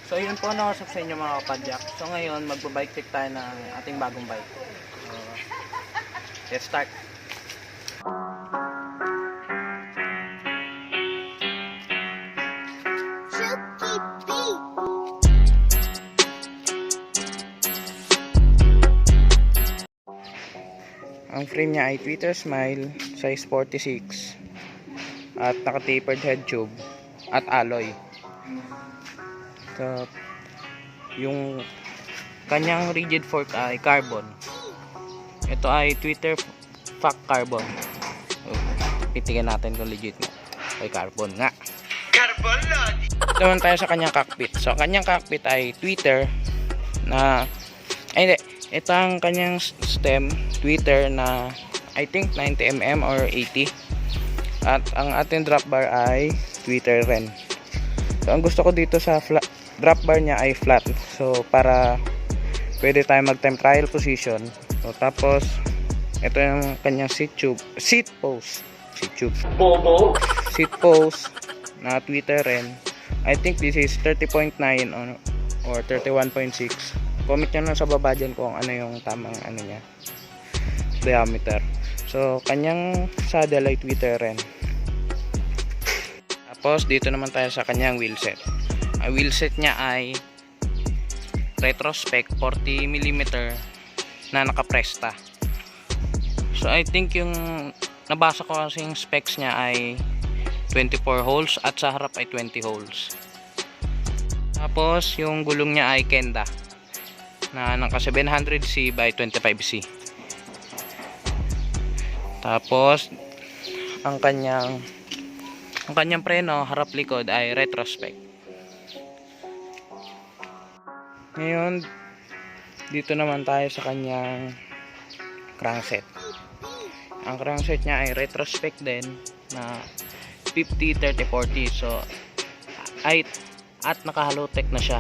So yun po, nakausap sa inyo mga kapadyak. So ngayon, magbo-bike check tayo ng ating bagong bike. So, let's start. Ang frame niya ay Twitter Smile, size 46, at naka-tapered head tube at alloy. So, yung kanyang rigid fork ay carbon. Ito ay Twitter Fact Carbon. Pitigan natin kung legit nga. Ay carbon nga. Carbon lodi. Naman tayo sa kanyang cockpit. So, kanyang cockpit ay Twitter na hindi. Ito ang kanyang stem, Twitter na I think 90mm or 80. At ang ating drop bar ay Twitter rin. So, ang gusto ko dito sa drop bar niya ay flat. So, para pwede tayo mag-time trial position. So, tapos, ito yung kanyang seat post na Twitter rin. I think this is 30.9 or 31.6. Comment nyo lang sa baba dyan kung ano yung tamang ano niya, diameter. So, kanyang saddle ay Twitter rin. Tapos, dito naman tayo sa kanyang wheelset. Ang wheelset niya ay retrospec 40mm na nakapresta. So, I think yung nabasa ko kasi yung specs niya ay 24 holes at sa harap ay 20 holes. Tapos, yung gulong niya ay Kenda na naka 700C by 25C. Tapos ang kanyang preno harap likod ay retrospec. Ngayon dito naman tayo sa kanyang crankset. Ang crankset niya ay retrospec din na 50-30-40. So at naka Halotech na siya.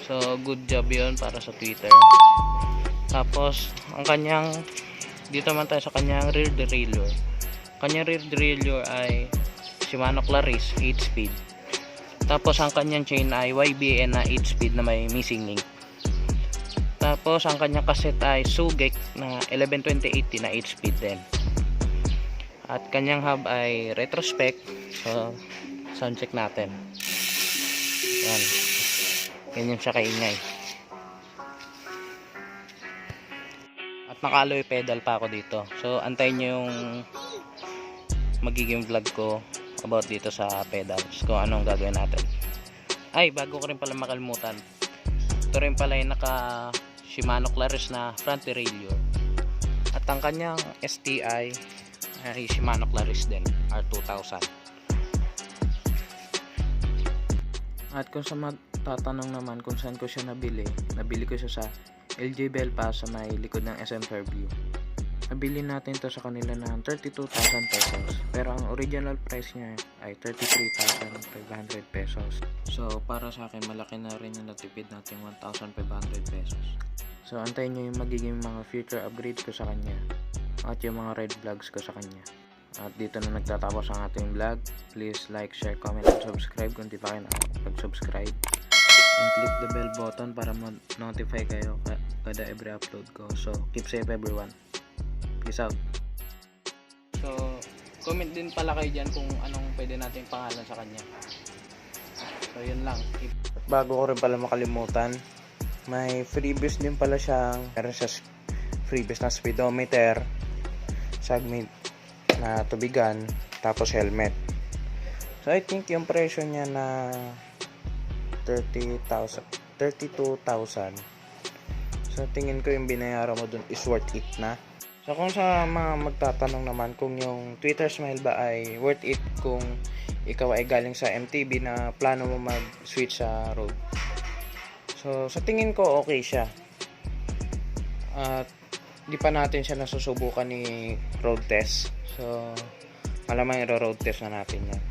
So, good job yun para sa Twitter. Tapos, dito man tayo sa kanyang rear derailleur. Kanyang rear derailleur ay Shimano Claris 8-speed. Tapos, ang kanyang chain ay YBN na 8-speed na may missing link. Tapos, ang kanyang cassette ay Sugek na 1120-80 na 8-speed din. At kanyang hub ay retrospec. So, sound check natin. Yan. Ganyan siya kaingay. At naka-alloy pedal pa ako dito. So, antayin nyo yung magiging vlog ko about dito sa pedals. Kung anong gagawin natin. Ay, bago ko rin pala makalimutan. Ito rin pala yung naka Shimano Claris na front derailleur. At ang kanyang STI ay Shimano Claris din. R2000. At kung sa tatanong naman kung saan ko siya nabili ko siya sa LJ Belpa sa may likod ng SM Fairview. Nabili natin to sa kanila ng 32,000 pesos, pero ang original price niya ay 33,500 pesos. So para sa akin malaki na rin yung natipid natin 1,500 pesos. So antayin nyo yung magiging mga future upgrades ko sa kanya at yung mga red vlogs ko sa kanya. At dito na nagtatapos ang ating vlog. Please like, share, comment, and subscribe kung di pa kayo nakapag-subscribe. And click the bell button para ma-notify kayo kada every upload ko. So, keep safe everyone. Peace out. So, comment din pala kayo dyan kung anong pwede natin pangalan sa kanya. So, yun lang. At bago ko rin pala makalimutan, may freebies din pala siyang, meron siya freebies na speedometer, segment na tubigan, tapos helmet. So I think yung presyo niya na 32,000. So tingin ko yung binayaran mo dun is worth it na. So kung sa mga magtatanong naman kung yung Twitter Smile ba ay worth it kung ikaw ay galing sa MTB na plano mo mag-switch sa road. So sa tingin ko okay siya. At di pa natin siya nasusubukan ni road test. So, malamang i-road test na natin yan.